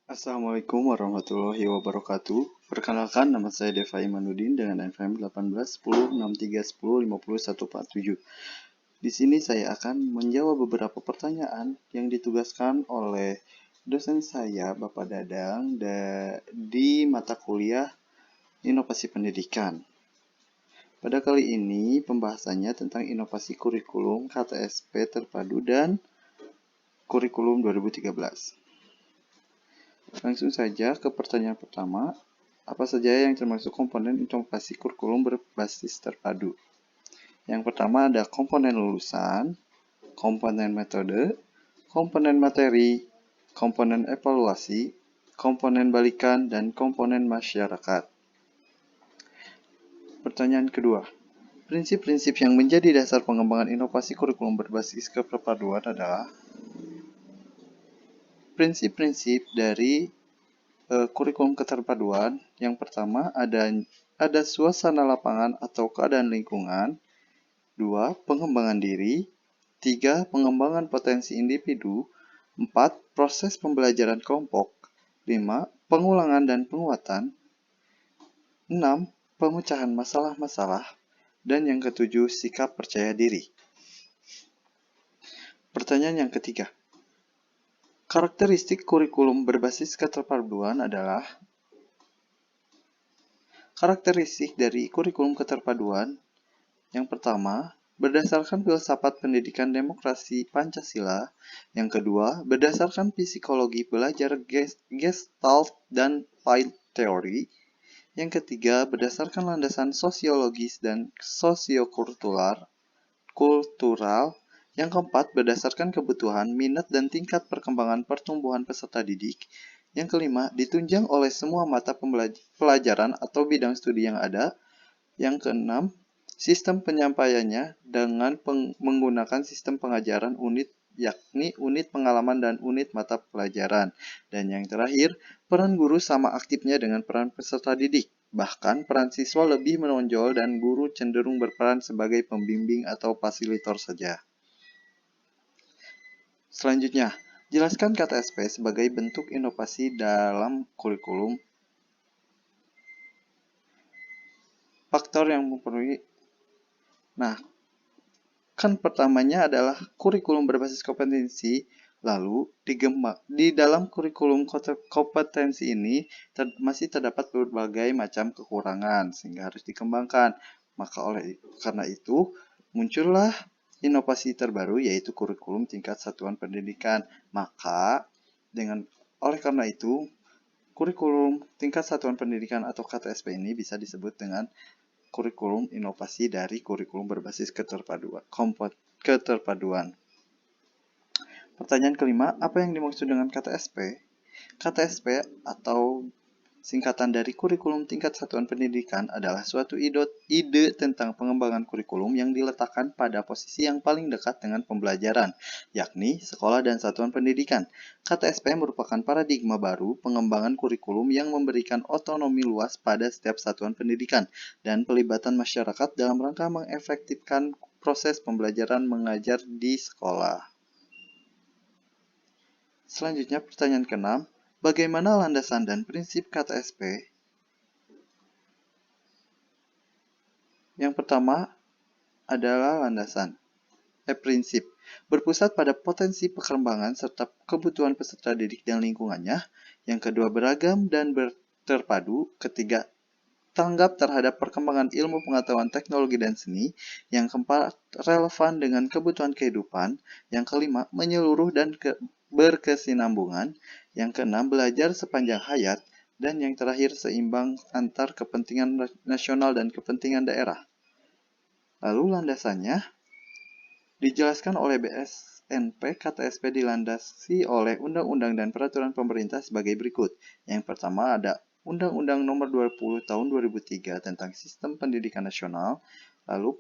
Assalamualaikum warahmatullahi wabarakatuh. Perkenalkan, nama saya Deva Imanuddin dengan NPM 18 10 63 10 50 147. Di sini saya akan menjawab beberapa pertanyaan yang ditugaskan oleh dosen saya, Bapak Dadang, di mata kuliah Inovasi Pendidikan. Pada kali ini pembahasannya tentang inovasi kurikulum KTSP terpadu dan kurikulum 2013. Langsung saja ke pertanyaan pertama, apa saja yang termasuk komponen inovasi kurikulum berbasis terpadu? Yang pertama ada komponen lulusan, komponen metode, komponen materi, komponen evaluasi, komponen balikan, dan komponen masyarakat. Pertanyaan kedua, prinsip-prinsip yang menjadi dasar pengembangan inovasi kurikulum berbasis keterpaduan adalah prinsip-prinsip dari kurikulum keterpaduan. Yang pertama ada suasana lapangan atau keadaan lingkungan. 2. Pengembangan diri. 3. Pengembangan potensi individu. 4. Proses pembelajaran kelompok. 5. Pengulangan dan penguatan. 6. Pemecahan masalah-masalah. Dan yang ketujuh, sikap percaya diri. Pertanyaan yang ketiga, karakteristik kurikulum berbasis keterpaduan adalah karakteristik dari kurikulum keterpaduan. Yang pertama, berdasarkan filsafat pendidikan demokrasi Pancasila. Yang kedua, berdasarkan psikologi belajar Gestalt dan Field Theory. Yang ketiga, berdasarkan landasan sosiologis dan sosiokultural. Yang keempat, berdasarkan kebutuhan, minat, dan tingkat perkembangan pertumbuhan peserta didik. Yang kelima, ditunjang oleh semua mata pelajaran atau bidang studi yang ada. Yang keenam, sistem penyampaiannya dengan menggunakan sistem pengajaran unit, yakni unit pengalaman dan unit mata pelajaran. Dan yang terakhir, peran guru sama aktifnya dengan peran peserta didik. Bahkan peran siswa lebih menonjol dan guru cenderung berperan sebagai pembimbing atau fasilitator saja. Selanjutnya, jelaskan KTSP sebagai bentuk inovasi dalam kurikulum. Faktor yang mempengaruhi. Nah, kan pertamanya adalah kurikulum berbasis kompetensi, lalu di dalam kurikulum kompetensi ini masih terdapat berbagai macam kekurangan sehingga harus dikembangkan. Maka karena itu muncullah inovasi terbaru yaitu kurikulum tingkat satuan pendidikan. Oleh karena itu kurikulum tingkat satuan pendidikan atau KTSP ini bisa disebut dengan kurikulum inovasi dari kurikulum berbasis keterpaduan. Pertanyaan kelima, apa yang dimaksud dengan KTSP? KTSP atau singkatan dari kurikulum tingkat satuan pendidikan adalah suatu ide tentang pengembangan kurikulum yang diletakkan pada posisi yang paling dekat dengan pembelajaran, yakni sekolah dan satuan pendidikan. KTSP merupakan paradigma baru pengembangan kurikulum yang memberikan otonomi luas pada setiap satuan pendidikan dan pelibatan masyarakat dalam rangka mengefektifkan proses pembelajaran mengajar di sekolah. Selanjutnya pertanyaan ke-6, bagaimana landasan dan prinsip KTSP? Yang pertama adalah landasan. Prinsip. Berpusat pada potensi perkembangan serta kebutuhan peserta didik dan lingkungannya. Yang kedua, beragam dan terpadu. Ketiga, tanggap terhadap perkembangan ilmu pengetahuan teknologi dan seni. Yang keempat, relevan dengan kebutuhan kehidupan. Yang kelima, menyeluruh dan berkesinambungan. Yang keenam, belajar sepanjang hayat. Dan yang terakhir, seimbang antar kepentingan nasional dan kepentingan daerah. Lalu landasannya dijelaskan oleh BSNP. KTSP dilandasi oleh undang-undang dan peraturan pemerintah sebagai berikut. Yang pertama ada Undang-Undang Nomor 20 Tahun 2003 tentang Sistem Pendidikan Nasional. Lalu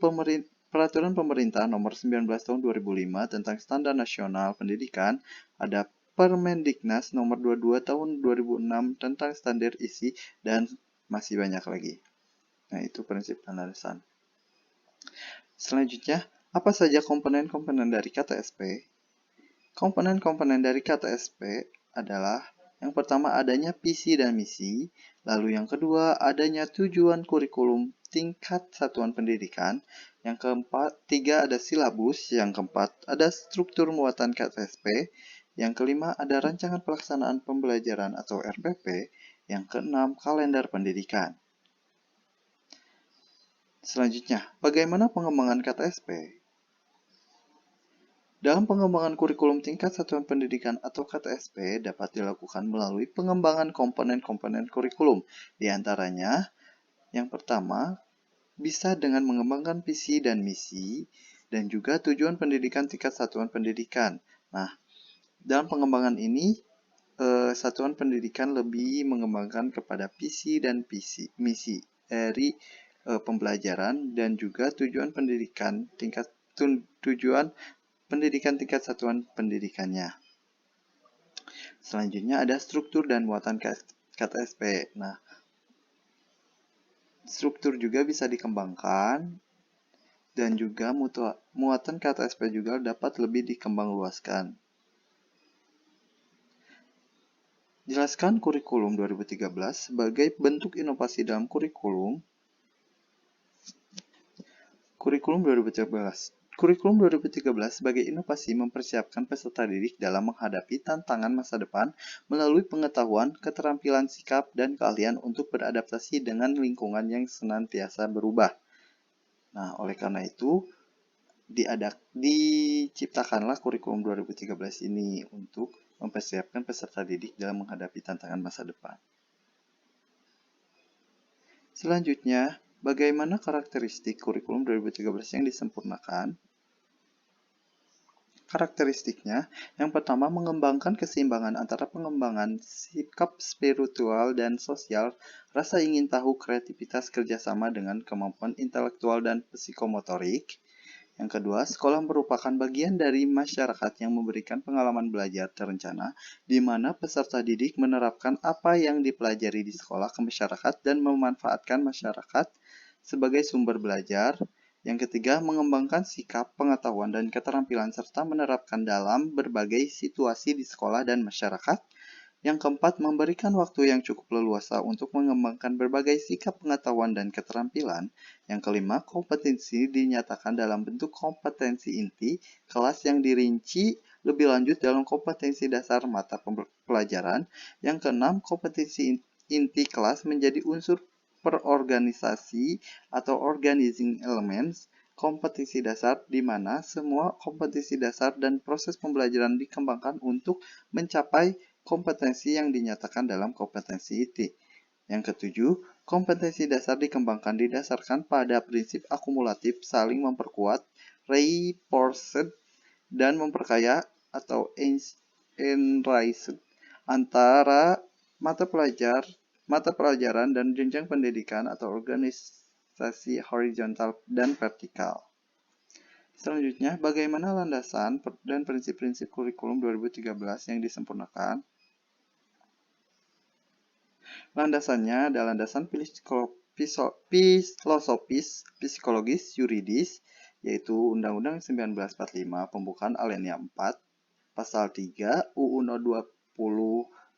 Peraturan Pemerintah Nomor 19 Tahun 2005 tentang Standar Nasional Pendidikan. Ada Permendiknas Nomor 22 Tahun 2006 tentang Standar Isi, dan masih banyak lagi. Nah, itu prinsip landasan. Selanjutnya, apa saja komponen-komponen dari KTSP? Komponen-komponen dari KTSP adalah Yang pertama adanya visi dan misi, lalu yang kedua adanya tujuan kurikulum tingkat satuan pendidikan, yang ketiga ada silabus, yang keempat ada struktur muatan KTSP, yang kelima ada rancangan pelaksanaan pembelajaran atau RPP, yang keenam kalender pendidikan. Selanjutnya, bagaimana pengembangan KTSP? Dalam pengembangan kurikulum tingkat satuan pendidikan atau KTSP dapat dilakukan melalui pengembangan komponen-komponen kurikulum. Di antaranya, yang pertama, bisa dengan mengembangkan visi dan misi, dan juga tujuan pendidikan tingkat satuan pendidikan. Nah, dalam pengembangan ini, satuan pendidikan lebih mengembangkan kepada visi dan misi dari pembelajaran dan juga tujuan pendidikan tingkat satuan pendidikannya. Selanjutnya ada struktur dan muatan KTSP. Nah, struktur juga bisa dikembangkan dan juga muatan KTSP juga dapat lebih dikembangluaskan. Jelaskan kurikulum 2013 sebagai bentuk inovasi dalam kurikulum 2013. Kurikulum 2013 sebagai inovasi mempersiapkan peserta didik dalam menghadapi tantangan masa depan melalui pengetahuan, keterampilan sikap, dan keahlian untuk beradaptasi dengan lingkungan yang senantiasa berubah. Nah, oleh karena itu, diciptakanlah kurikulum 2013 ini untuk mempersiapkan peserta didik dalam menghadapi tantangan masa depan. Selanjutnya, bagaimana karakteristik kurikulum 2013 yang disempurnakan? Karakteristiknya, yang pertama mengembangkan keseimbangan antara pengembangan sikap spiritual dan sosial, rasa ingin tahu, kreativitas, kerjasama dengan kemampuan intelektual dan psikomotorik. Yang kedua, sekolah merupakan bagian dari masyarakat yang memberikan pengalaman belajar terencana, di mana peserta didik menerapkan apa yang dipelajari di sekolah ke masyarakat dan memanfaatkan masyarakat sebagai sumber belajar. Yang ketiga, mengembangkan sikap, pengetahuan, dan keterampilan serta menerapkan dalam berbagai situasi di sekolah dan masyarakat. Yang keempat, memberikan waktu yang cukup leluasa untuk mengembangkan berbagai sikap, pengetahuan, dan keterampilan. Yang kelima, kompetensi dinyatakan dalam bentuk kompetensi inti, kelas yang dirinci lebih lanjut dalam kompetensi dasar mata pelajaran. Yang keenam, kompetensi inti kelas menjadi unsur perorganisasi atau organizing elements, kompetisi dasar di mana semua kompetisi dasar dan proses pembelajaran dikembangkan untuk mencapai kompetensi yang dinyatakan dalam kompetensi inti. Yang ketujuh, kompetensi dasar dikembangkan didasarkan pada prinsip akumulatif saling memperkuat, reinforced, dan memperkaya atau enriched antara mata pelajaran dan jenjang pendidikan atau organisasi horizontal dan vertikal. Selanjutnya, bagaimana landasan dan prinsip-prinsip kurikulum 2013 yang disempurnakan? Landasannya adalah landasan filosofis, psikologis, yuridis, yaitu Undang-Undang 1945 Pembukaan Alinea 4, Pasal 3, UU No 20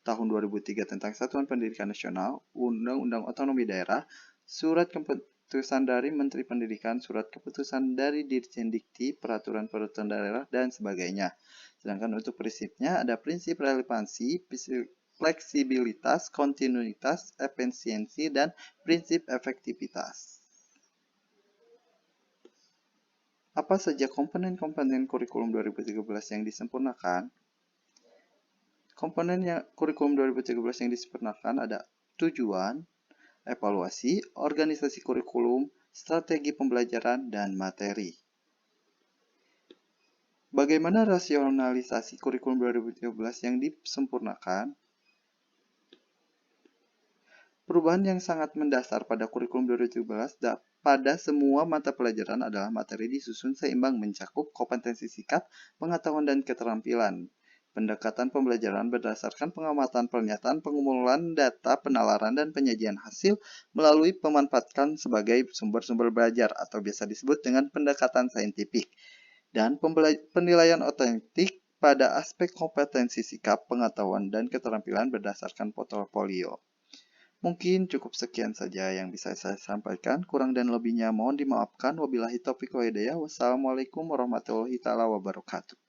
Tahun 2003 tentang Satuan Pendidikan Nasional, Undang-Undang Otonomi Daerah, Surat Keputusan dari Menteri Pendidikan, Surat Keputusan dari Dirjen Dikti, Peraturan-Peraturan Daerah, dan sebagainya. Sedangkan untuk prinsipnya ada prinsip relevansi, fleksibilitas, kontinuitas, efisiensi, dan prinsip efektivitas. Apa saja komponen-komponen kurikulum 2013 yang disempurnakan? Komponen kurikulum 2013 yang disempurnakan ada tujuan, evaluasi, organisasi kurikulum, strategi pembelajaran, dan materi. Bagaimana rasionalisasi kurikulum 2013 yang disempurnakan? Perubahan yang sangat mendasar pada kurikulum 2017 pada semua mata pelajaran adalah materi disusun seimbang mencakup kompetensi sikap, pengetahuan, dan keterampilan. Pendekatan pembelajaran berdasarkan pengamatan, pernyataan, pengumpulan data, penalaran, dan penyajian hasil melalui pemanfaatkan sebagai sumber-sumber belajar atau biasa disebut dengan pendekatan saintifik. Dan penilaian otentik pada aspek kompetensi sikap, pengetahuan, dan keterampilan berdasarkan portofolio. Mungkin cukup sekian saja yang bisa saya sampaikan. Kurang dan lebihnya mohon dimaafkan. Wabillahi taufiq wa hidayah. Wassalamualaikum warahmatullahi wabarakatuh.